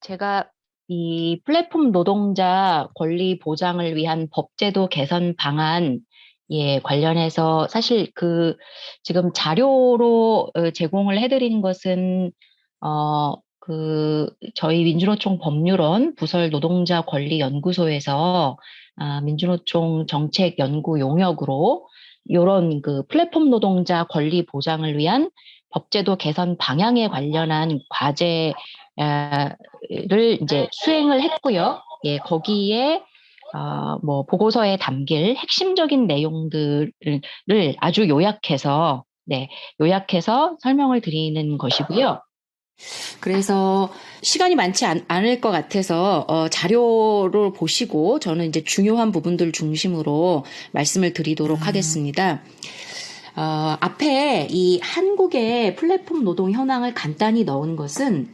제가 이 플랫폼 노동자 권리 보장을 위한 법제도 개선 방안, 관련해서 사실 지금 자료로 제공을 해드린 것은, 저희 민주노총 법률원 부설 노동자 권리 연구소에서, 민주노총 정책 연구 용역으로 요런 플랫폼 노동자 권리 보장을 위한 법제도 개선 방향에 관련한 과제, 를 이제 수행을 했고요. 거기에 보고서에 담길 핵심적인 내용들을 아주 요약해서 설명을 드리는 것이고요. 그래서 시간이 많지 않을 것 같아서 자료를 보시고 저는 이제 중요한 부분들 중심으로 말씀을 드리도록 하겠습니다. 앞에 이 한국의 플랫폼 노동 현황을 간단히 넣은 것은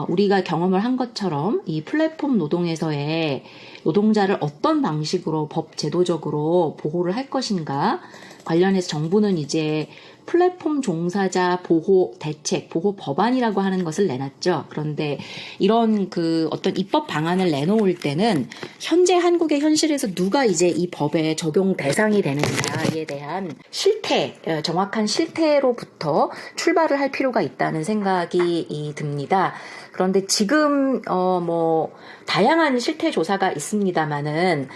우리가 경험을 한 것처럼 이 플랫폼 노동에서의 노동자를 어떤 방식으로 법 제도적으로 보호를 할 것인가 관련해서 정부는 이제 플랫폼 종사자 보호 대책, 보호 법안이라고 하는 것을 내놨죠. 그런데 이런 어떤 입법 방안을 내놓을 때는 현재 한국의 현실에서 누가 이제 이 법의 적용 대상이 되는가에 대한 정확한 실태로부터 출발을 할 필요가 있다는 생각이 듭니다. 그런데 지금 다양한 실태 조사가 있습니다만은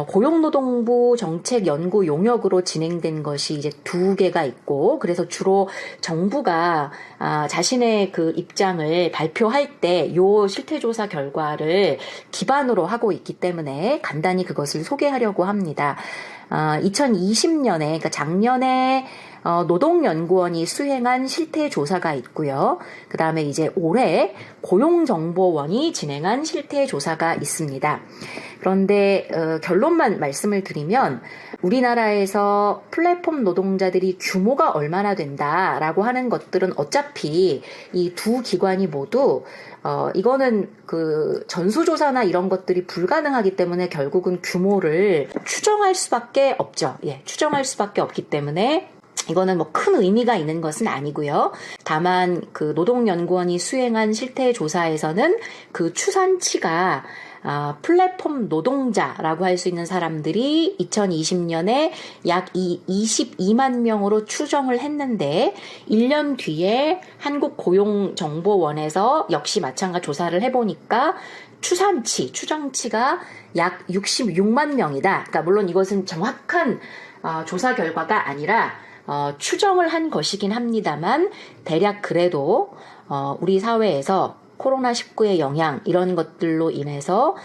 고용노동부 정책 연구 용역으로 진행된 것이 이제 2개가 있고, 그래서 주로 정부가 자신의 입장을 발표할 때 요 실태 조사 결과를 기반으로 하고 있기 때문에 간단히 그것을 소개하려고 합니다. 2020년에, 그러니까 작년에 노동연구원이 수행한 실태조사가 있고요. 그 다음에 이제 올해 고용정보원이 진행한 실태조사가 있습니다. 그런데 결론만 말씀을 드리면 우리나라에서 플랫폼 노동자들이 규모가 얼마나 된다라고 하는 것들은 어차피 이 2기관이 모두 이거는 전수조사나 이런 것들이 불가능하기 때문에 결국은 규모를 추정할 수밖에 없죠. 추정할 수밖에 없기 때문에 이거는 큰 의미가 있는 것은 아니고요. 다만 노동연구원이 수행한 실태조사에서는 추산치가 플랫폼 노동자라고 할 수 있는 사람들이 2020년에 약 22만 명으로 추정을 했는데 1년 뒤에 한국고용정보원에서 역시 마찬가지 조사를 해보니까 추정치가 약 66만 명이다. 그러니까 물론 이것은 정확한 조사 결과가 아니라 추정을 한 것이긴 합니다만 대략 그래도 우리 사회에서 코로나19의 영향 이런 것들로 인해서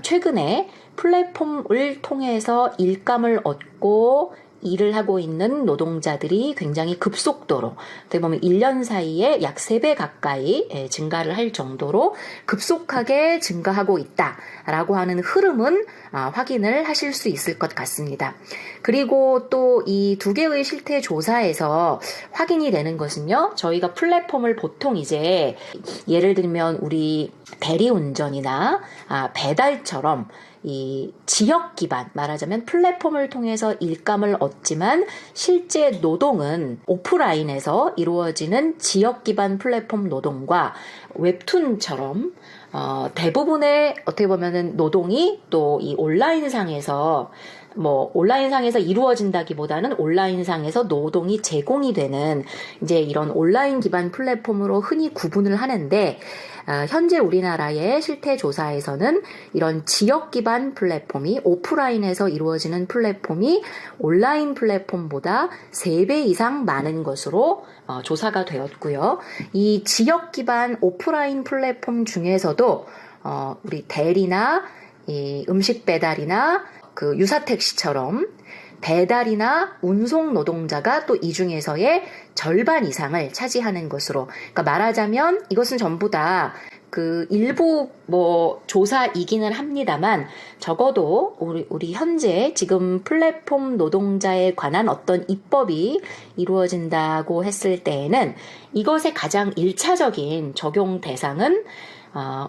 최근에 플랫폼을 통해서 일감을 얻고 일을 하고 있는 노동자들이 굉장히 급속도로 어떻게 보면 1년 사이에 약 3배 가까이 증가를 할 정도로 급속하게 증가하고 있다라고 하는 흐름은 확인을 하실 수 있을 것 같습니다. 그리고 또 이 2개의 실태 조사에서 확인이 되는 것은요. 저희가 플랫폼을 보통 이제 예를 들면 우리 대리운전이나 배달처럼 이 지역 기반, 말하자면 플랫폼을 통해서 일감을 얻지만 실제 노동은 오프라인에서 이루어지는 지역 기반 플랫폼 노동과 웹툰처럼 대부분의 어떻게 보면은 노동이 또 이 온라인상에서 이루어진다기보다는 온라인상에서 노동이 제공이 되는 이제 이런 온라인 기반 플랫폼으로 흔히 구분을 하는데 현재 우리나라의 실태 조사에서는 이런 지역 기반 플랫폼이 오프라인에서 이루어지는 플랫폼이 온라인 플랫폼보다 3배 이상 많은 것으로 조사가 되었고요. 이 지역 기반 오프라인 플랫폼 중에서도 우리 대리나 이 음식 배달이나 유사택시처럼 배달이나 운송 노동자가 또 이 중에서의 절반 이상을 차지하는 것으로, 그러니까 말하자면 이것은 전부 다 일부 조사이기는 합니다만 적어도 우리 현재 지금 플랫폼 노동자에 관한 어떤 입법이 이루어진다고 했을 때에는 이것의 가장 1차적인 적용 대상은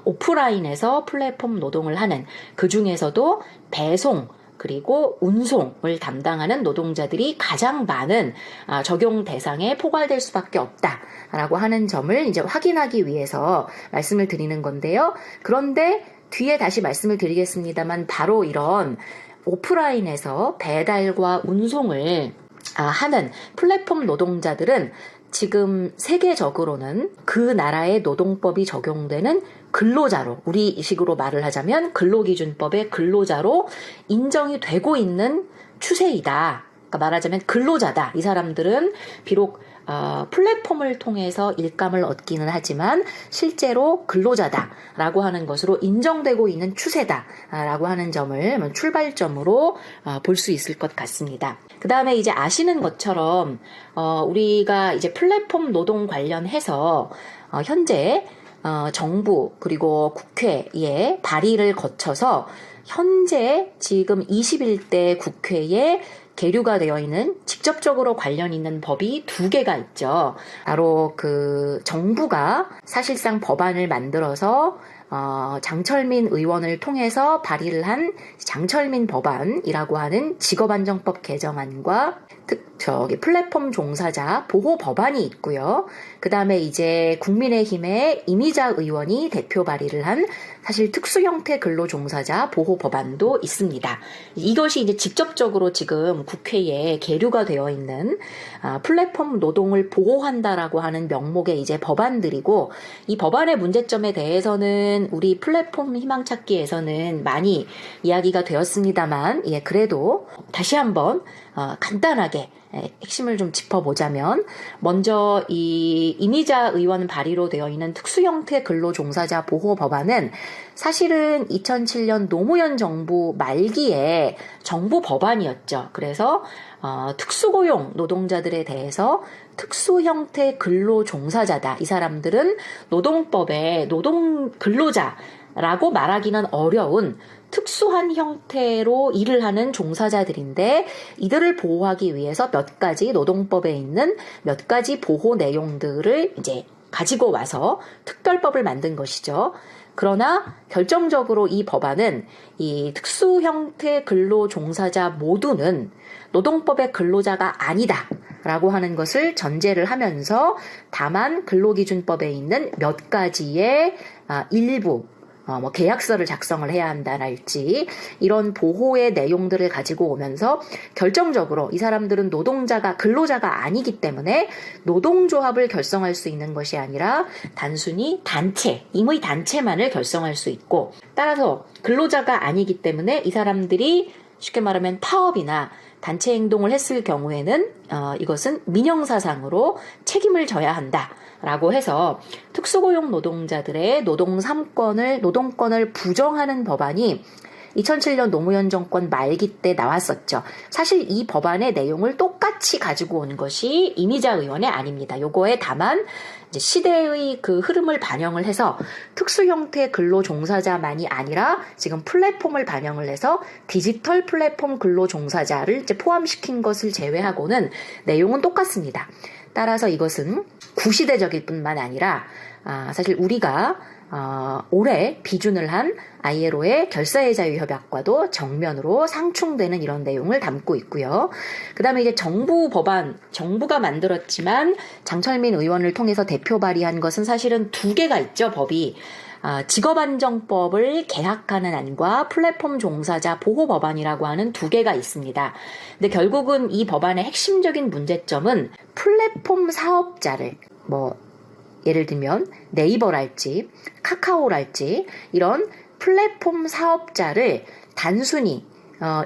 오프라인에서 플랫폼 노동을 하는, 그 중에서도 배송, 그리고 운송을 담당하는 노동자들이 가장 많은 적용 대상에 포괄될 수밖에 없다라고 하는 점을 이제 확인하기 위해서 말씀을 드리는 건데요. 그런데 뒤에 다시 말씀을 드리겠습니다만 바로 이런 오프라인에서 배달과 운송을 하는 플랫폼 노동자들은 지금 세계적으로는 그 나라의 노동법이 적용되는 근로자로, 우리 식으로 말을 하자면 근로기준법의 근로자로 인정이 되고 있는 추세이다. 그러니까 말하자면 근로자다. 이 사람들은 비록 플랫폼을 통해서 일감을 얻기는 하지만 실제로 근로자다라고 하는 것으로 인정되고 있는 추세다라고 하는 점을 출발점으로 볼 수 있을 것 같습니다. 그 다음에 이제 아시는 것처럼 우리가 이제 플랫폼 노동 관련해서 현재 정부 그리고 국회에 발의를 거쳐서 현재 지금 21대 국회에 계류가 되어 있는 직접적으로 관련 있는 법이 2개가 있죠. 바로 그 정부가 사실상 법안을 만들어서 장철민 의원을 통해서 발의를 한 장철민 법안이라고 하는 직업안정법 개정안과 플랫폼 종사자 보호 법안이 있고요. 그 다음에 이제 국민의힘의 이미자 의원이 대표 발의를 한 사실 특수형태 근로종사자 보호 법안도 있습니다. 이것이 이제 직접적으로 지금 국회에 계류가 되어 있는 플랫폼 노동을 보호한다라고 하는 명목의 이제 법안들이고, 이 법안의 문제점에 대해서는 우리 플랫폼 희망찾기에서는 많이 이야기가 되었습니다만, 그래도 다시 한번 간단하게 핵심을 좀 짚어보자면, 먼저 이 이미자 의원 발의로 되어 있는 특수형태 근로종사자 보호 법안은 사실은 2007년 노무현 정부 말기에 정부 법안이었죠. 그래서 특수고용 노동자들에 대해서 특수형태 근로종사자다. 이 사람들은 노동법에 노동 근로자라고 말하기는 어려운 특수한 형태로 일을 하는 종사자들인데, 이들을 보호하기 위해서 몇 가지 노동법에 있는 몇 가지 보호 내용들을 이제 가지고 와서 특별법을 만든 것이죠. 그러나 결정적으로 이 법안은 이 특수 형태 근로 종사자 모두는 노동법의 근로자가 아니다 라고 하는 것을 전제를 하면서, 다만 근로기준법에 있는 몇 가지의 일부 계약서를 작성을 해야 한다랄지 이런 보호의 내용들을 가지고 오면서, 결정적으로 이 사람들은 근로자가 아니기 때문에 노동조합을 결성할 수 있는 것이 아니라 단순히 임의 단체만을 결성할 수 있고, 따라서 근로자가 아니기 때문에 이 사람들이 쉽게 말하면 파업이나 단체 행동을 했을 경우에는 이것은 민형사상으로 책임을 져야 한다 라고 해서 특수고용 노동자들의 노동권을 부정하는 법안이 2007년 노무현 정권 말기 때 나왔었죠. 사실 이 법안의 내용을 똑같이 가지고 온 것이 이미자 의원의 아닙니다. 요거에 다만 이제 시대의 그 흐름을 반영을 해서 특수 형태 근로 종사자만이 아니라 지금 플랫폼을 반영을 해서 디지털 플랫폼 근로 종사자를 이제 포함시킨 것을 제외하고는 내용은 똑같습니다. 따라서 이것은 구시대적일 뿐만 아니라 사실 우리가 올해 비준을 한 ILO의 결사의 자유협약과도 정면으로 상충되는 이런 내용을 담고 있고요. 그 다음에 이제 정부가 만들었지만 장철민 의원을 통해서 대표 발의한 것은 사실은 2개가 있죠, 법이. 직업안정법을 개혁하는 안과 플랫폼 종사자 보호 법안이라고 하는 2개가 있습니다. 근데 결국은 이 법안의 핵심적인 문제점은 플랫폼 사업자를 예를 들면 네이버랄지 카카오랄지 이런 플랫폼 사업자를 단순히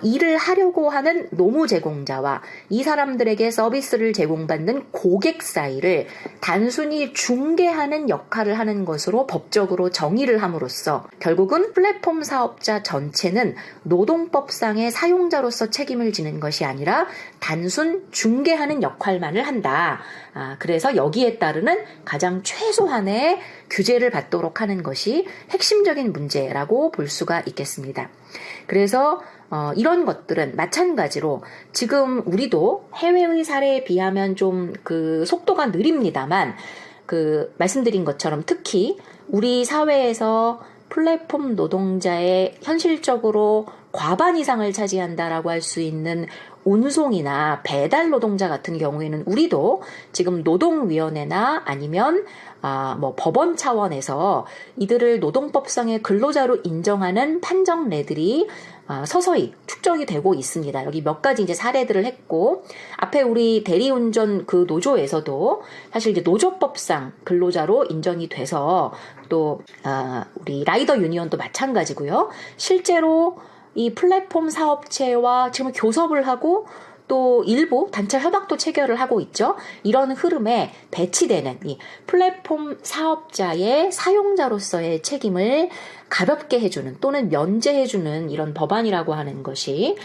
일을 하려고 하는 노무 제공자와 이 사람들에게 서비스를 제공받는 고객 사이를 단순히 중개하는 역할을 하는 것으로 법적으로 정의를 함으로써 결국은 플랫폼 사업자 전체는 노동법상의 사용자로서 책임을 지는 것이 아니라 단순 중개하는 역할만을 한다. 그래서 여기에 따르는 가장 최소한의 규제를 받도록 하는 것이 핵심적인 문제라고 볼 수가 있겠습니다. 그래서 이런 것들은 마찬가지로 지금 우리도 해외의 사례에 비하면 좀 그 속도가 느립니다만, 말씀드린 것처럼 특히 우리 사회에서 플랫폼 노동자의 현실적으로 과반 이상을 차지한다라고 할 수 있는 운송이나 배달 노동자 같은 경우에는 우리도 지금 노동위원회나 아니면 뭐 법원 차원에서 이들을 노동법상의 근로자로 인정하는 판정례들이 서서히 축적이 되고 있습니다. 여기 몇 가지 이제 사례들을 했고, 앞에 우리 대리운전 그 노조에서도 사실 이제 노조법상 근로자로 인정이 돼서 또 우리 라이더 유니언도 마찬가지고요. 실제로 이 플랫폼 사업체와 지금 교섭을 하고 또 일부 단체 협약도 체결을 하고 있죠. 이런 흐름에 배치되는 이 플랫폼 사업자의 사용자로서의 책임을 가볍게 해주는 또는 면제해주는 이런 법안이라고 하는 것이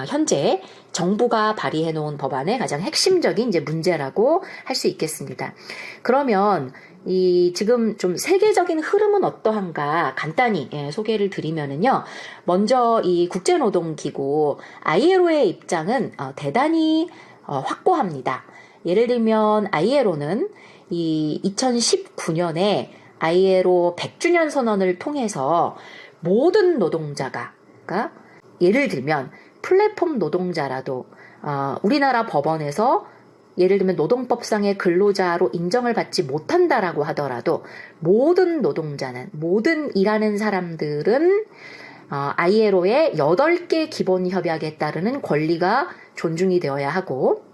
현재 정부가 발의해 놓은 법안의 가장 핵심적인 이제 문제라고 할 수 있겠습니다. 그러면 이 지금 좀 세계적인 흐름은 어떠한가 간단히 소개를 드리면은요. 먼저 이 국제노동기구 ILO의 입장은 대단히 확고합니다. 예를 들면 ILO는 이 2019년에 ILO 100주년 선언을 통해서 모든 노동자가, 그러니까 예를 들면 플랫폼 노동자라도 우리나라 법원에서 예를 들면 노동법상의 근로자로 인정을 받지 못한다라고 하더라도 모든 노동자는, 모든 일하는 사람들은 ILO의 8개 기본 협약에 따르는 권리가 존중이 되어야 하고,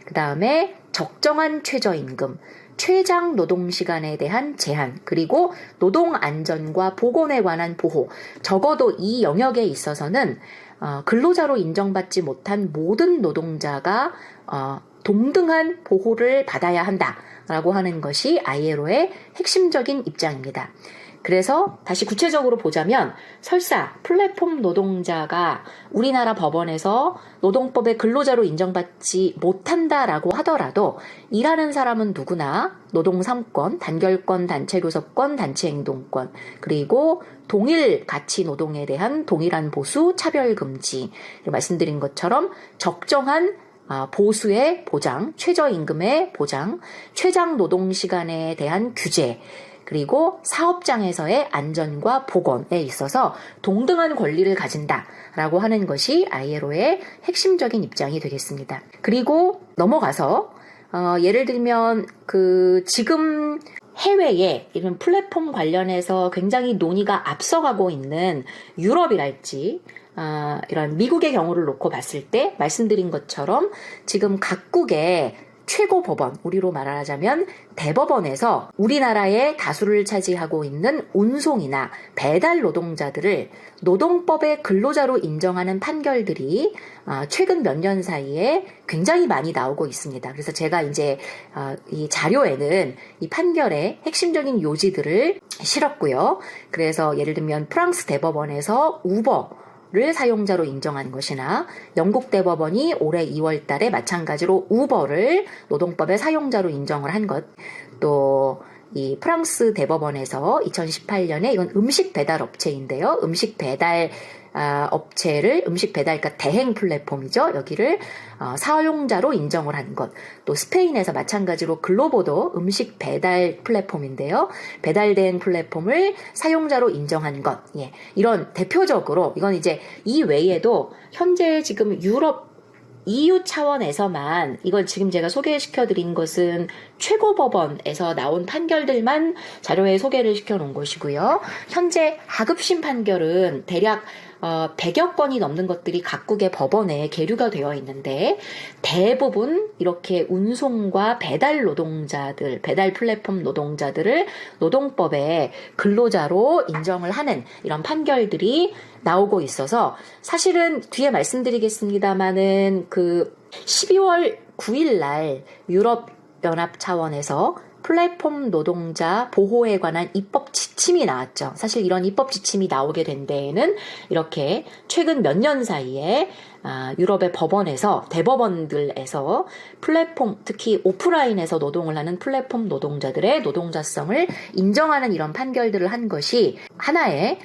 그 다음에 적정한 최저임금, 최장 노동시간에 대한 제한, 그리고 노동안전과 보건에 관한 보호, 적어도 이 영역에 있어서는 근로자로 인정받지 못한 모든 노동자가 동등한 보호를 받아야 한다라고 하는 것이 ILO의 핵심적인 입장입니다. 그래서 다시 구체적으로 보자면 설사 플랫폼 노동자가 우리나라 법원에서 노동법의 근로자로 인정받지 못한다라고 하더라도 일하는 사람은 누구나 노동 3권, 단결권, 단체교섭권, 단체행동권, 그리고 동일 가치 노동에 대한 동일한 보수, 차별금지, 말씀드린 것처럼 적정한 보수의 보장, 최저임금의 보장, 최장 노동시간에 대한 규제, 그리고 사업장에서의 안전과 보건에 있어서 동등한 권리를 가진다라고 하는 것이 ILO의 핵심적인 입장이 되겠습니다. 그리고 넘어가서 예를 들면 지금 해외에 이런 플랫폼 관련해서 굉장히 논의가 앞서가고 있는 유럽이랄지 이런 미국의 경우를 놓고 봤을 때 말씀드린 것처럼 지금 각국의 최고 법원, 우리로 말하자면 대법원에서 우리나라의 다수를 차지하고 있는 운송이나 배달 노동자들을 노동법의 근로자로 인정하는 판결들이 최근 몇 년 사이에 굉장히 많이 나오고 있습니다. 그래서 제가 이제 이 자료에는 이 판결의 핵심적인 요지들을 실었고요. 그래서 예를 들면 프랑스 대법원에서 우버를 사용자로 인정한 것이나 영국 대법원이 올해 2월 달에 마찬가지로 우버를 노동법의 사용자로 인정을 한 것, 또 이 프랑스 대법원에서 2018년에 이건 음식 배달 업체인데요. 음식 배달 그러니까 대행 플랫폼이죠. 여기를 사용자로 인정을 한 것. 또 스페인에서 마찬가지로 글로보도 음식 배달 플랫폼인데요. 배달된 플랫폼을 사용자로 인정한 것. 예. 이런 대표적으로 이건 이제 이 외에도 현재 지금 유럽 EU 차원에서만, 이걸 지금 제가 소개시켜드린 것은 최고법원에서 나온 판결들만 자료에 소개를 시켜놓은 것이고요. 현재 하급심 판결은 대략 100여 건이 넘는 것들이 각국의 법원에 계류가 되어 있는데, 대부분 이렇게 운송과 배달 노동자들, 배달 플랫폼 노동자들을 노동법의 근로자로 인정을 하는 이런 판결들이 나오고 있어서, 사실은 뒤에 말씀드리겠습니다마는 12월 9일 날 유럽연합 차원에서 플랫폼 노동자 보호에 관한 입법 지침이 나왔죠. 사실 이런 입법 지침이 나오게 된 데에는 이렇게 최근 몇 년 사이에 유럽의 법원에서, 대법원들에서 플랫폼, 특히 오프라인에서 노동을 하는 플랫폼 노동자들의 노동자성을 인정하는 이런 판결들을 한 것이 하나의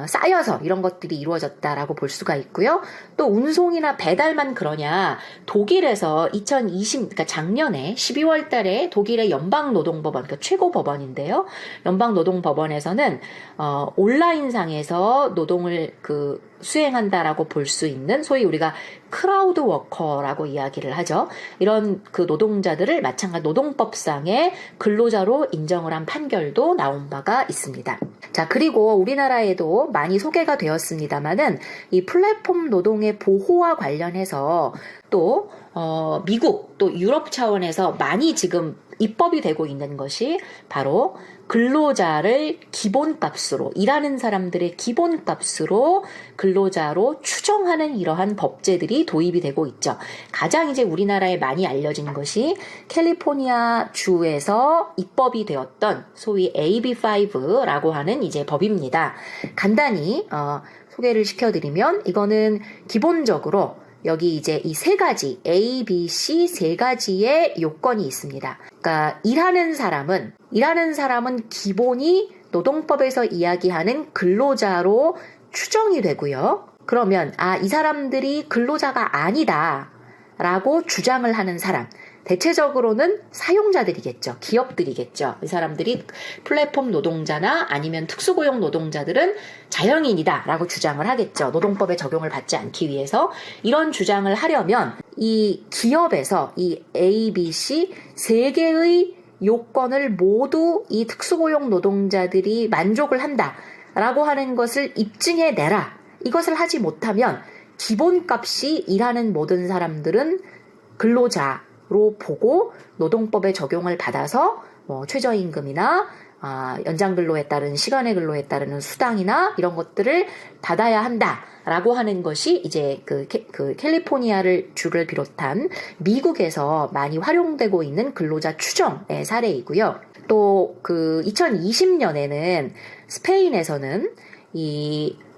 쌓여서 이런 것들이 이루어졌다라고 볼 수가 있고요. 또 운송이나 배달만 그러냐, 독일에서 그러니까 작년에 12월 달에 독일의 연방노동법원, 그러니까 최고법원인데요. 연방노동법원에서는 온라인상에서 노동을 수행한다라고 볼 수 있는 소위 우리가 크라우드 워커라고 이야기를 하죠. 이런 그 노동자들을 마찬가지 노동법상의 근로자로 인정을 한 판결도 나온 바가 있습니다. 자, 그리고 우리나라에도 많이 소개가 되었습니다만은 이 플랫폼 노동의 보호와 관련해서 또 미국 또 유럽 차원에서 많이 지금 입법이 되고 있는 것이 바로 근로자를 기본값으로, 일하는 사람들의 기본값으로 근로자로 추정하는 이러한 법제들이 도입이 되고 있죠. 가장 이제 우리나라에 많이 알려진 것이 캘리포니아 주에서 입법이 되었던 소위 AB5라고 하는 이제 법입니다. 간단히 소개를 시켜드리면 이거는 기본적으로 여기 이제 이 세 가지, A, B, C 세 가지의 요건이 있습니다. 그러니까 일하는 사람은 기본이 노동법에서 이야기하는 근로자로 추정이 되고요. 그러면 이 사람들이 근로자가 아니다 라고 주장을 하는 사람, 대체적으로는 사용자들이겠죠. 기업들이겠죠. 이 사람들이 플랫폼 노동자나 아니면 특수고용 노동자들은 자영인이다 라고 주장을 하겠죠. 노동법에 적용을 받지 않기 위해서. 이런 주장을 하려면 이 기업에서 이 A, B, C 세 개의 요건을 모두 이 특수고용 노동자들이 만족을 한다 라고 하는 것을 입증해내라. 이것을 하지 못하면 기본값이 일하는 모든 사람들은 근로자로 보고 노동법에 적용을 받아서 최저임금이나 연장근로에 따른 시간의 근로에 따르는 수당이나 이런 것들을 받아야 한다라고 하는 것이 이제 그 캘리포니아를 주를 비롯한 미국에서 많이 활용되고 있는 근로자 추정의 사례이고요. 또 그 2020년에는 스페인에서는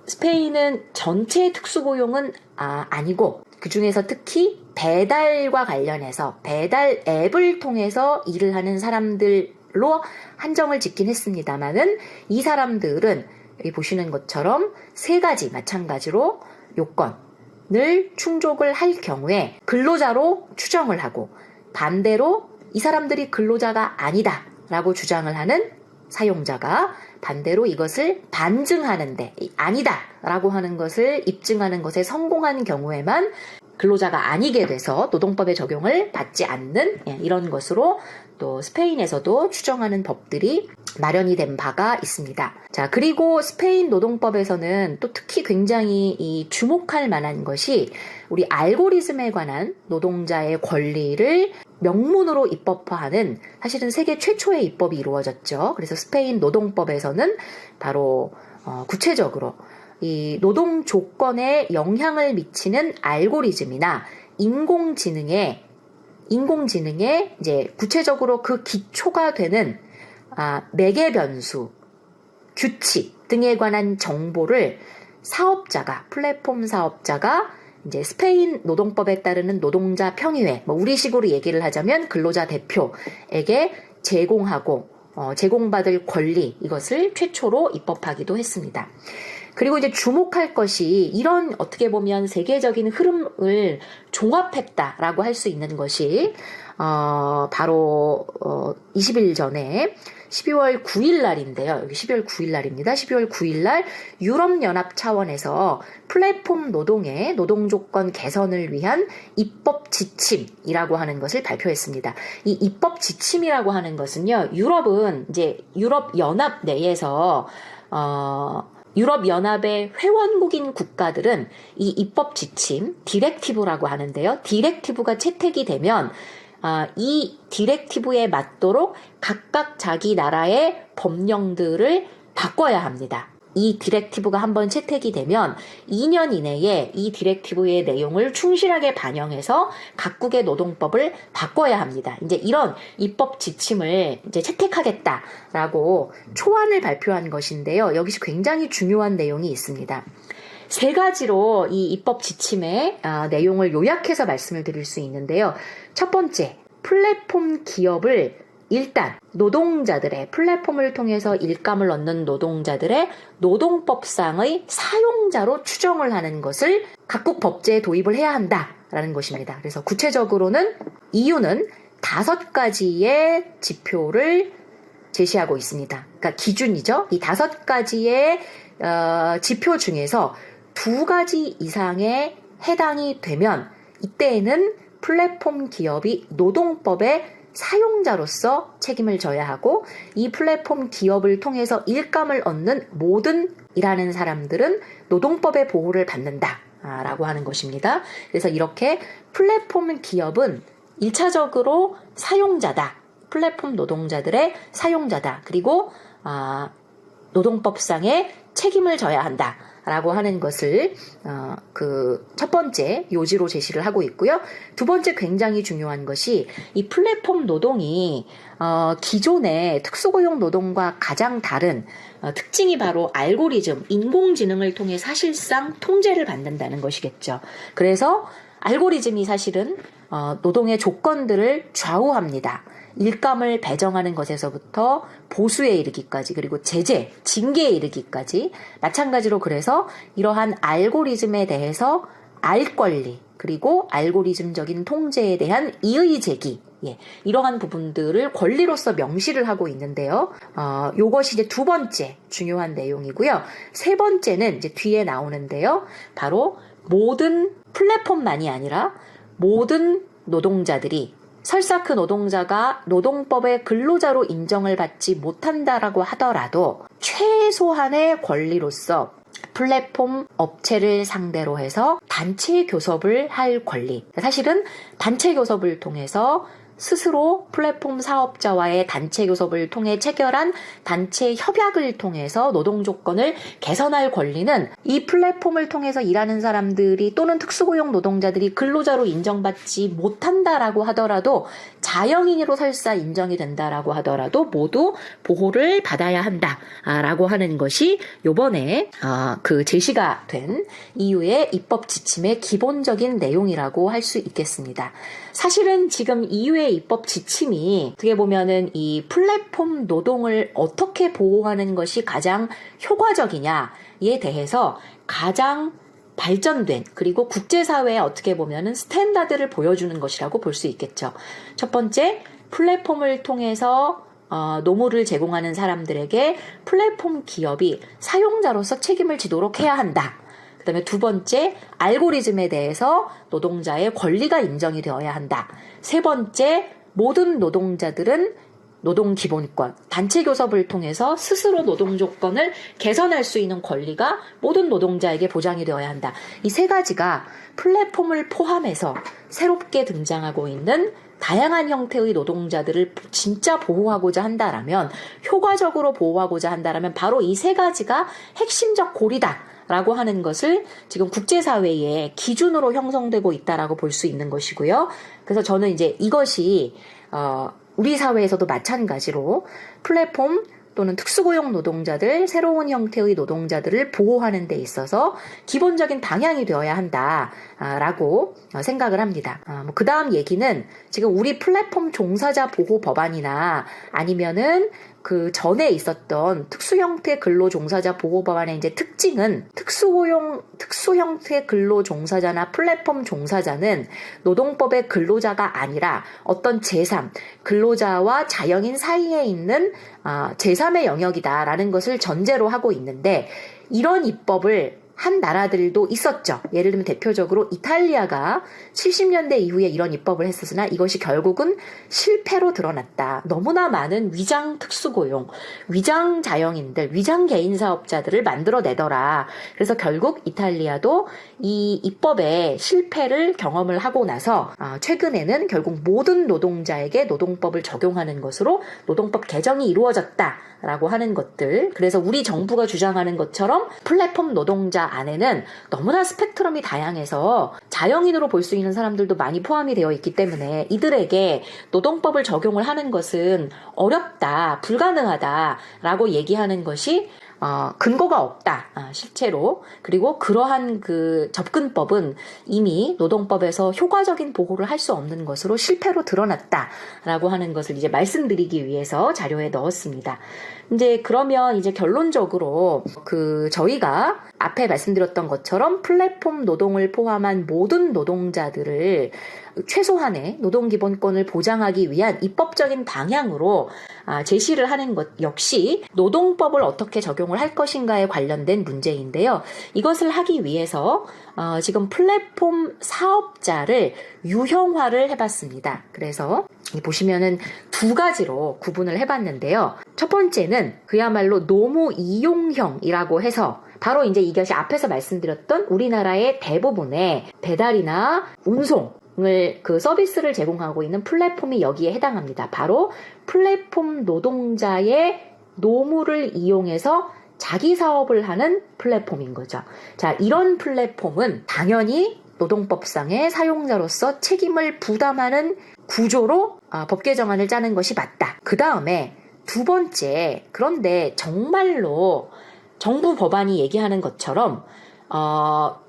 스페인은 전체 특수고용은 아니고 그 중에서 특히 배달과 관련해서 배달 앱을 통해서 일을 하는 사람들로 한정을 짓긴 했습니다만은 이 사람들은 여기 보시는 것처럼 세 가지 마찬가지로 요건을 충족을 할 경우에 근로자로 추정을 하고 반대로 이 사람들이 근로자가 아니다 라고 주장을 하는 사용자가 반대로 이것을 반증하는데 아니다 라고 하는 것을 입증하는 것에 성공한 경우에만 근로자가 아니게 돼서 노동법의 적용을 받지 않는 이런 것으로 또 스페인에서도 추정하는 법들이 마련이 된 바가 있습니다. 자, 그리고 스페인 노동법에서는 또 특히 굉장히 주목할 만한 것이 우리 알고리즘에 관한 노동자의 권리를 명문으로 입법화하는 사실은 세계 최초의 입법이 이루어졌죠. 그래서 스페인 노동법에서는 바로 구체적으로 이 노동 조건에 영향을 미치는 알고리즘이나 인공지능에 이제 구체적으로 그 기초가 되는 매개 변수, 규칙 등에 관한 정보를 플랫폼 사업자가 이제 스페인 노동법에 따르는 노동자 평의회, 우리식으로 얘기를 하자면 근로자 대표에게 제공받을 권리, 이것을 최초로 입법하기도 했습니다. 그리고 이제 주목할 것이 이런 어떻게 보면 세계적인 흐름을 종합했다라고 할 수 있는 것이 바로 20일 전에 12월 9일 날인데요. 여기 12월 9일 날입니다. 12월 9일 날 유럽연합 차원에서 플랫폼 노동의 노동조건 개선을 위한 입법 지침이라고 하는 것을 발표했습니다. 이 입법 지침이라고 하는 것은요. 유럽은 이제 유럽연합 내에서 유럽연합의 회원국인 국가들은 이 입법 지침, 디렉티브라고 하는데요. 디렉티브가 채택이 되면 이 디렉티브에 맞도록 각각 자기 나라의 법령들을 바꿔야 합니다. 이 디렉티브가 한번 채택이 되면 2년 이내에 이 디렉티브의 내용을 충실하게 반영해서 각국의 노동법을 바꿔야 합니다. 이제 이런 입법 지침을 이제 채택하겠다라고 초안을 발표한 것인데요. 여기서 굉장히 중요한 내용이 있습니다. 세 가지로 이 입법 지침의 내용을 요약해서 말씀을 드릴 수 있는데요. 첫 번째, 플랫폼 기업을 일단 노동자들의 플랫폼을 통해서 일감을 얻는 노동자들의 노동법상의 사용자로 추정을 하는 것을 각국 법제에 도입을 해야 한다라는 것입니다. 그래서 구체적으로는 이유는 5가지의 지표를 제시하고 있습니다. 그러니까 기준이죠. 이 5가지의 지표 중에서 두 가지 이상에 해당이 되면 이때에는 플랫폼 기업이 노동법의 사용자로서 책임을 져야 하고, 이 플랫폼 기업을 통해서 일감을 얻는 모든 일하는 사람들은 노동법의 보호를 받는다 라고 하는 것입니다. 그래서 이렇게 플랫폼 기업은 1차적으로 사용자다. 플랫폼 노동자들의 사용자다. 그리고 노동법상의 책임을 져야 한다 라고 하는 것을 그 첫 번째 요지로 제시를 하고 있고요. 두 번째 굉장히 중요한 것이 이 플랫폼 노동이 기존의 특수고용 노동과 가장 다른 특징이 바로 알고리즘, 인공지능을 통해 사실상 통제를 받는다는 것이겠죠. 그래서 알고리즘이 사실은 노동의 조건들을 좌우합니다. 일감을 배정하는 것에서부터 보수에 이르기까지, 그리고 제재, 징계에 이르기까지, 마찬가지로 그래서 이러한 알고리즘에 대해서 알 권리, 그리고 알고리즘적인 통제에 대한 이의 제기, 이러한 부분들을 권리로서 명시를 하고 있는데요. 요것이 이제 두 번째 중요한 내용이고요. 세 번째는 이제 뒤에 나오는데요. 바로 모든 플랫폼만이 아니라 모든 노동자들이, 설사 그 노동자가 노동법의 근로자로 인정을 받지 못한다라고 하더라도 최소한의 권리로서 플랫폼 업체를 상대로 해서 단체 교섭을 할 권리. 사실은 단체 교섭을 통해서 스스로 플랫폼 사업자와의 단체 교섭을 통해 체결한 단체 협약을 통해서 노동 조건을 개선할 권리는 이 플랫폼을 통해서 일하는 사람들이 또는 특수고용 노동자들이 근로자로 인정받지 못한다라고 하더라도, 자영인으로 설사 인정이 된다라고 하더라도 모두 보호를 받아야 한다라고 하는 것이 요번에 그 제시가 된 EU의 입법 지침의 기본적인 내용이라고 할 수 있겠습니다. 사실은 지금 EU의 입법 지침이 어떻게 보면은 이 플랫폼 노동을 어떻게 보호하는 것이 가장 효과적이냐에 대해서 가장 발전된, 그리고 국제사회에 어떻게 보면은 스탠다드를 보여주는 것이라고 볼 수 있겠죠. 첫 번째, 플랫폼을 통해서 노무를 제공하는 사람들에게 플랫폼 기업이 사용자로서 책임을 지도록 해야 한다. 그 다음에 두 번째, 알고리즘에 대해서 노동자의 권리가 인정이 되어야 한다. 세 번째, 모든 노동자들은 노동기본권, 단체 교섭을 통해서 스스로 노동 조건을 개선할 수 있는 권리가 모든 노동자에게 보장이 되어야 한다. 이 세 가지가 플랫폼을 포함해서 새롭게 등장하고 있는 다양한 형태의 노동자들을 진짜 보호하고자 한다라면, 효과적으로 보호하고자 한다라면 바로 이 세 가지가 핵심적 고리다 라고 하는 것을 지금 국제사회의 기준으로 형성되고 있다라고 볼 수 있는 것이고요. 그래서 저는 이제 이것이 우리 사회에서도 마찬가지로 플랫폼 또는 특수고용 노동자들, 새로운 형태의 노동자들을 보호하는 데 있어서 기본적인 방향이 되어야 한다라고 생각을 합니다. 그 다음 얘기는 지금 우리 플랫폼 종사자 보호 법안이나 아니면은 그 전에 있었던 특수형태 근로종사자 보호법안의 이제 특징은, 특수형태 근로종사자나 플랫폼 종사자는 노동법의 근로자가 아니라 어떤 제3, 근로자와 자영인 사이에 있는 제3의 영역이다라는 것을 전제로 하고 있는데, 이런 입법을 한 나라들도 있었죠. 예를 들면 대표적으로 이탈리아가 70년대 이후에 이런 입법을 했었으나 이것이 결국은 실패로 드러났다. 너무나 많은 위장 특수고용, 위장 자영인들, 위장 개인 사업자들을 만들어내더라. 그래서 결국 이탈리아도 이 입법의 실패를 경험을 하고 나서 최근에는 결국 모든 노동자에게 노동법을 적용하는 것으로 노동법 개정이 이루어졌다라고 하는 것들. 그래서 우리 정부가 주장하는 것처럼 플랫폼 노동자 안에는 너무나 스펙트럼이 다양해서 자영인으로 볼 수 있는 사람들도 많이 포함이 되어 있기 때문에 이들에게 노동법을 적용을 하는 것은 어렵다, 불가능하다라고 얘기하는 것이 근거가 없다, 실제로. 그리고 그러한 그 접근법은 이미 노동법에서 효과적인 보호를 할 수 없는 것으로 실패로 드러났다라고 하는 것을 이제 말씀드리기 위해서 자료에 넣었습니다. 이제 그러면 이제 결론적으로 저희가 앞에 말씀드렸던 것처럼 플랫폼 노동을 포함한 모든 노동자들을 최소한의 노동기본권을 보장하기 위한 입법적인 방향으로 제시를 하는 것 역시 노동법을 어떻게 적용을 할 것인가에 관련된 문제인데요. 이것을 하기 위해서 지금 플랫폼 사업자를 유형화를 해봤습니다. 그래서 보시면은 두 가지로 구분을 해봤는데요. 첫 번째는 그야말로 노무 이용형이라고 해서 바로 이제 이것이 앞에서 말씀드렸던 우리나라의 대부분의 배달이나 운송을 그 서비스를 제공하고 있는 플랫폼이 여기에 해당합니다. 바로 플랫폼 노동자의 노무를 이용해서 자기 사업을 하는 플랫폼인 거죠. 자, 이런 플랫폼은 당연히 노동법상의 사용자로서 책임을 부담하는 구조로 법 개정안을 짜는 것이 맞다. 그 다음에 두 번째, 그런데 정말로 정부 법안이 얘기하는 것처럼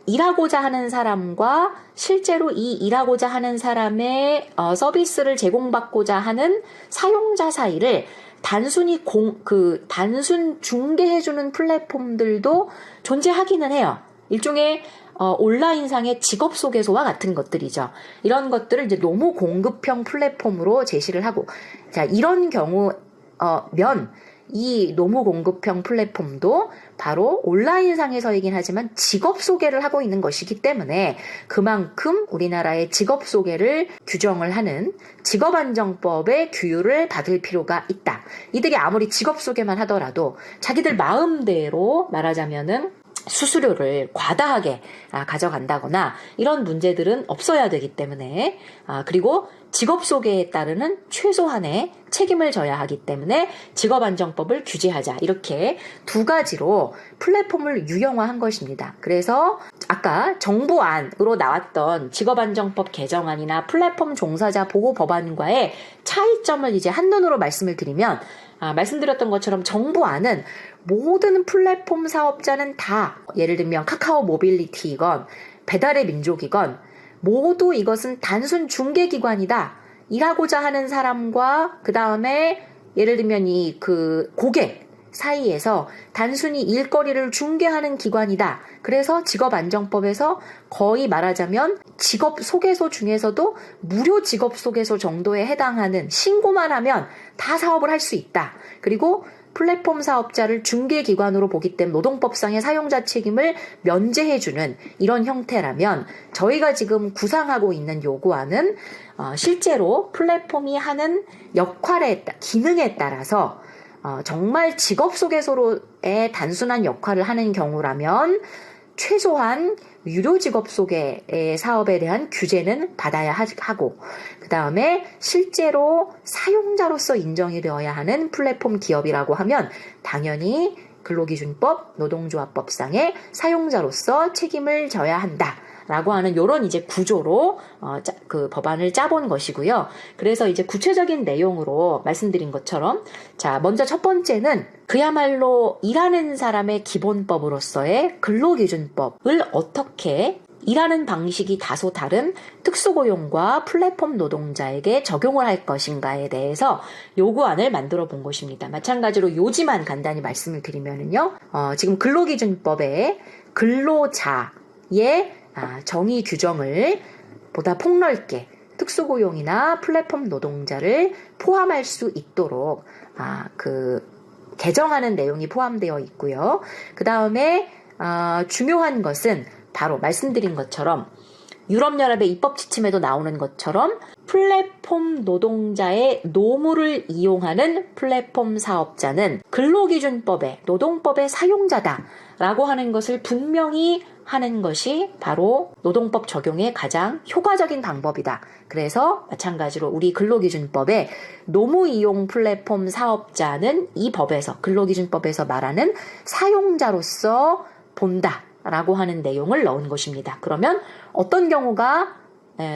일하고자 하는 사람과 실제로 이 일하고자 하는 사람의 서비스를 제공받고자 하는 사용자 사이를 단순히 단순 중개해주는 플랫폼들도 존재하기는 해요. 일종의 온라인상의 직업소개소와 같은 것들이죠. 이런 것들을 이제 노무 공급형 플랫폼으로 제시를 하고, 자, 이런 경우면 이 노무 공급형 플랫폼도 바로 온라인상에서이긴 하지만 직업 소개를 하고 있는 것이기 때문에 그만큼 우리나라의 직업 소개를 규정을 하는 직업안정법의 규율을 받을 필요가 있다. 이들이 아무리 직업 소개만 하더라도 자기들 마음대로 말하자면은 수수료를 과다하게 가져간다거나 이런 문제들은 없어야 되기 때문에 그리고 직업 소개에 따르는 최소한의 책임을 져야 하기 때문에 직업안정법을 규제하자. 이렇게 두 가지로 플랫폼을 유형화한 것입니다. 그래서 아까 정부안으로 나왔던 직업안정법 개정안이나 플랫폼 종사자 보호 법안과의 차이점을 이제 한눈으로 말씀을 드리면 말씀드렸던 것처럼 정부안은 모든 플랫폼 사업자는 다 예를 들면 카카오 모빌리티이건 배달의 민족이건 모두 이것은 단순 중개기관이다. 일하고자 하는 사람과 그 다음에 예를 들면 그 고객 사이에서 단순히 일거리를 중개하는 기관이다. 그래서 직업안정법에서 거의 말하자면 직업소개소 중에서도 무료 직업소개소 정도에 해당하는 신고만 하면 다 사업을 할 수 있다. 그리고 플랫폼 사업자를 중개기관으로 보기 때문에 노동법상의 사용자 책임을 면제해주는 이런 형태라면 저희가 지금 구상하고 있는 요구안은 실제로 플랫폼이 하는 역할에 기능에 따라서 정말 직업소개소로의 단순한 역할을 하는 경우라면 최소한 유료 직업소개 사업에 대한 규제는 받아야 하고 그 다음에 실제로 사용자로서 인정이 되어야 하는 플랫폼 기업이라고 하면 당연히 근로기준법, 노동조합법상의 사용자로서 책임을 져야 한다. 라고 하는 요런 이제 구조로 그 법안을 짜본 것이고요. 그래서 이제 구체적인 내용으로 말씀드린 것처럼 자, 먼저 첫 번째는 그야말로 일하는 사람의 기본법으로서의 근로기준법을 어떻게 일하는 방식이 다소 다른 특수고용과 플랫폼 노동자에게 적용을 할 것인가에 대해서 요구안을 만들어 본 것입니다. 마찬가지로 요지만 간단히 말씀을 드리면은요, 지금 근로기준법에 근로자의 정의 규정을 보다 폭넓게 특수고용이나 플랫폼 노동자를 포함할 수 있도록 개정하는 내용이 포함되어 있고요. 그 다음에 중요한 것은 바로 말씀드린 것처럼 유럽연합의 입법 지침에도 나오는 것처럼 플랫폼 노동자의 노무를 이용하는 플랫폼 사업자는 근로기준법의 노동법의 사용자다라고 하는 것을 분명히 하는 것이 바로 노동법 적용의 가장 효과적인 방법이다. 그래서 마찬가지로 우리 근로기준법에 노무이용 플랫폼 사업자는 이 법에서 근로기준법에서 말하는 사용자로서 본다. 라고 하는 내용을 넣은 것입니다. 그러면 어떤 경우가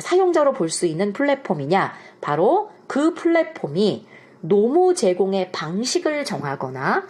사용자로 볼 수 있는 플랫폼이냐? 바로 그 플랫폼이 노무 제공의 방식을 정하거나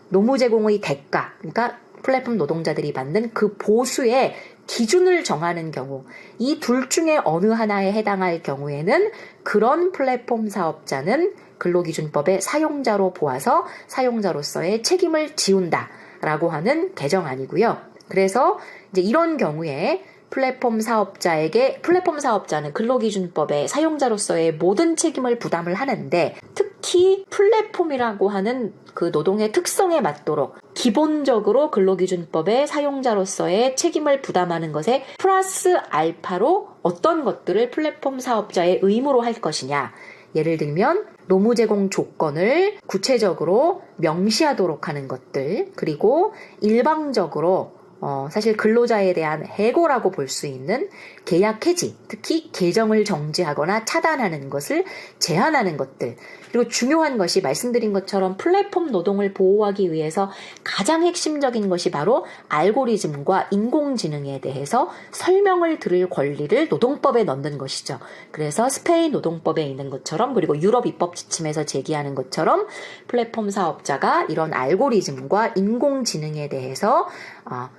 노무 제공의 대가, 그러니까 플랫폼 노동자들이 받는 그 보수의 기준을 정하는 경우, 이 둘 중에 어느 하나에 해당할 경우에는 그런 플랫폼 사업자는 근로기준법의 사용자로 보아서 사용자로서의 책임을 지운다라고 하는 개정안이고요. 그래서 이제 이런 경우에 플랫폼 사업자는 근로기준법의 사용자로서의 모든 책임을 부담을 하는데 특히 플랫폼이라고 하는 그 노동의 특성에 맞도록 기본적으로 근로기준법의 사용자로서의 책임을 부담하는 것에 플러스 알파로 어떤 것들을 플랫폼 사업자의 의무로 할 것이냐. 예를 들면 노무 제공 조건을 구체적으로 명시하도록 하는 것들, 그리고 일방적으로 사실 근로자에 대한 해고라고 볼 수 있는 계약 해지, 특히 계정을 정지하거나 차단하는 것을 제한하는 것들, 그리고 중요한 것이 말씀드린 것처럼 플랫폼 노동을 보호하기 위해서 가장 핵심적인 것이 바로 알고리즘과 인공지능에 대해서 설명을 들을 권리를 노동법에 넣는 것이죠. 그래서 스페인 노동법에 있는 것처럼, 그리고 유럽 입법 지침에서 제기하는 것처럼 플랫폼 사업자가 이런 알고리즘과 인공지능에 대해서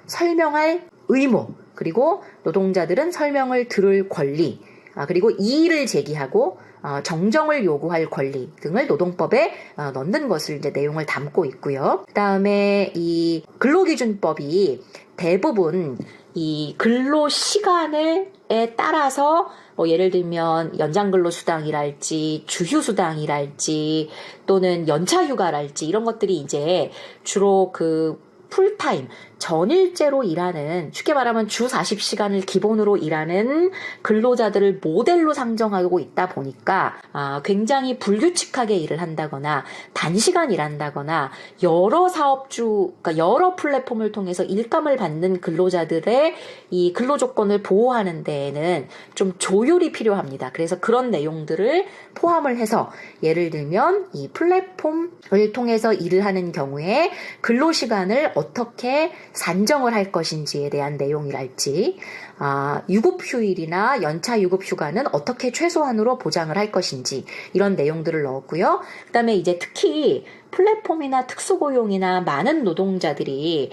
설명할 의무, 그리고 노동자들은 설명을 들을 권리, 그리고 이의를 제기하고 정정을 요구할 권리 등을 노동법에 넣는 것을 이제 내용을 담고 있고요. 그다음에 이 근로기준법이 대부분 이 근로 시간에 따라서 예를 들면 연장근로수당이랄지 주휴수당이랄지 또는 연차휴가랄지 이런 것들이 이제 주로 그 풀타임, 전일제로 일하는, 쉽게 말하면 주 40시간을 기본으로 일하는 근로자들을 모델로 상정하고 있다 보니까 굉장히 불규칙하게 일을 한다거나 단시간 일한다거나 여러 사업주, 그러니까 여러 플랫폼을 통해서 일감을 받는 근로자들의 이 근로조건을 보호하는 데에는 좀 조율이 필요합니다. 그래서 그런 내용들을 포함을 해서 예를 들면 이 플랫폼을 통해서 일을 하는 경우에 근로시간을 어떻게 산정을 할 것인지에 대한 내용이랄지, 유급휴일이나 연차 유급휴가는 어떻게 최소한으로 보장을 할 것인지 이런 내용들을 넣었고요. 그다음에 이제 특히 플랫폼이나 특수고용이나 많은 노동자들이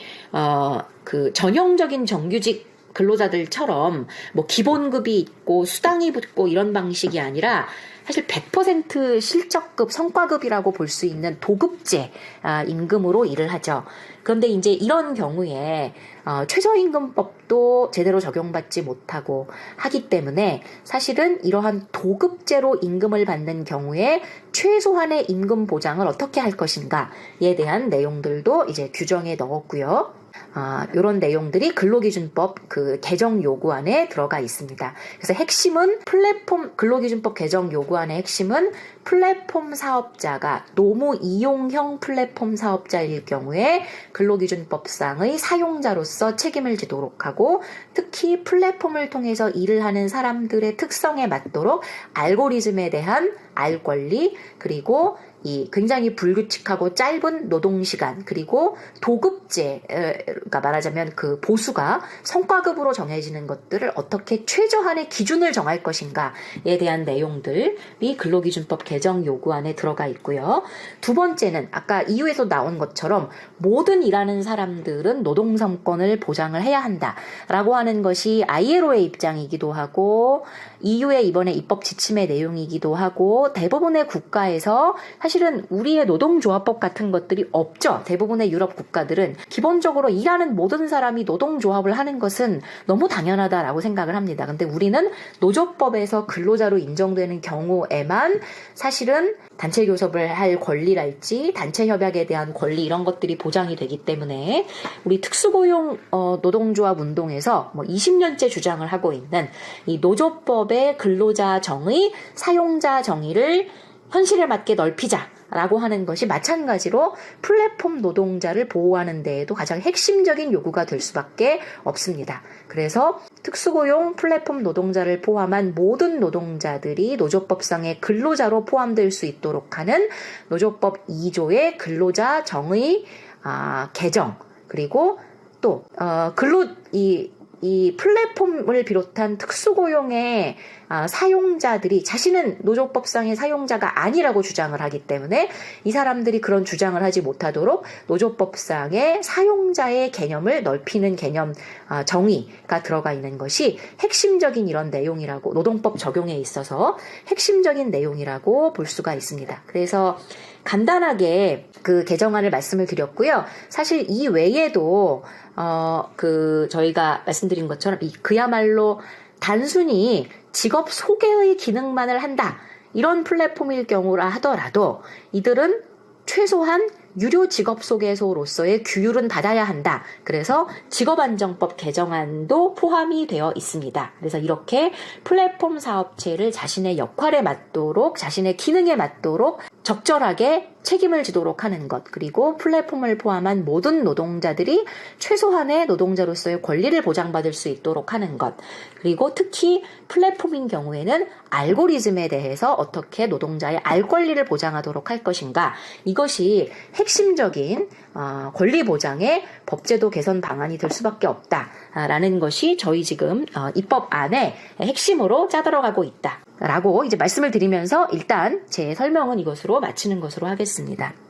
그 전형적인 정규직 근로자들처럼 뭐 기본급이 있고 수당이 붙고 이런 방식이 아니라 사실 100% 실적급, 성과급이라고 볼 수 있는 도급제 임금으로 일을 하죠. 그런데 이제 이런 경우에 최저임금법도 제대로 적용받지 못하고 하기 때문에 사실은 이러한 도급제로 임금을 받는 경우에 최소한의 임금 보장을 어떻게 할 것인가에 대한 내용들도 이제 규정에 넣었고요. 이런 내용들이 근로기준법 그 개정 요구안에 들어가 있습니다. 그래서 핵심은 근로기준법 개정 요구안의 핵심은 플랫폼 사업자가 노무 이용형 플랫폼 사업자일 경우에 근로기준법상의 사용자로서 책임을 지도록 하고, 특히 플랫폼을 통해서 일을 하는 사람들의 특성에 맞도록 알고리즘에 대한 알 권리, 그리고 이 굉장히 불규칙하고 짧은 노동시간, 그리고 도급제가 말하자면 그 보수가 성과급으로 정해지는 것들을 어떻게 최저한의 기준을 정할 것인가에 대한 내용들이 근로기준법 개정 요구안에 들어가 있고요. 두 번째는 아까 이유에서 나온 것처럼 모든 일하는 사람들은 노동성권을 보장을 해야 한다라고 하는 것이 ILO의 입장이기도 하고 EU의 이번에 입법 지침의 내용이기도 하고, 대부분의 국가에서 사실은 우리의 노동조합법 같은 것들이 없죠. 대부분의 유럽 국가들은 기본적으로 일하는 모든 사람이 노동조합을 하는 것은 너무 당연하다라고 생각을 합니다. 근데 우리는 노조법에서 근로자로 인정되는 경우에만 사실은 단체 교섭을 할 권리랄지 단체 협약에 대한 권리 이런 것들이 보장이 되기 때문에 우리 특수고용 노동조합 운동에서 뭐 20년째 주장을 하고 있는 이 노조법의 근로자 정의, 사용자 정의를 현실에 맞게 넓히자라고 하는 것이 마찬가지로 플랫폼 노동자를 보호하는 데에도 가장 핵심적인 요구가 될 수밖에 없습니다. 그래서 특수고용 플랫폼 노동자를 포함한 모든 노동자들이 노조법상의 근로자로 포함될 수 있도록 하는 노조법 2조의 근로자 정의 개정, 그리고 또 이 플랫폼을 비롯한 특수고용의 사용자들이 자신은 노조법상의 사용자가 아니라고 주장을 하기 때문에 이 사람들이 그런 주장을 하지 못하도록 노조법상의 사용자의 개념을 넓히는 개념 정의가 들어가 있는 것이 핵심적인 이런 내용이라고, 노동법 적용에 있어서 핵심적인 내용이라고 볼 수가 있습니다. 그래서 간단하게 그 개정안을 말씀을 드렸고요. 사실 이 외에도 저희가 말씀드린 것처럼 그야말로 단순히 직업 소개의 기능만을 한다, 이런 플랫폼일 경우라 하더라도 이들은 최소한 유료 직업소개소로서의 규율은 받아야 한다. 그래서 직업안정법 개정안도 포함이 되어 있습니다. 그래서 이렇게 플랫폼 사업체를 자신의 역할에 맞도록, 자신의 기능에 맞도록 적절하게 책임을 지도록 하는 것, 그리고 플랫폼을 포함한 모든 노동자들이 최소한의 노동자로서의 권리를 보장받을 수 있도록 하는 것, 그리고 특히 플랫폼인 경우에는 알고리즘에 대해서 어떻게 노동자의 알 권리를 보장하도록 할 것인가, 이것이 핵심적인 권리 보장의 법제도 개선 방안이 될 수밖에 없다라는 것이 저희 지금 입법안의 핵심으로 짜들어가고 있다라고 이제 말씀을 드리면서 일단 제 설명은 이것으로 마치는 것으로 하겠습니다.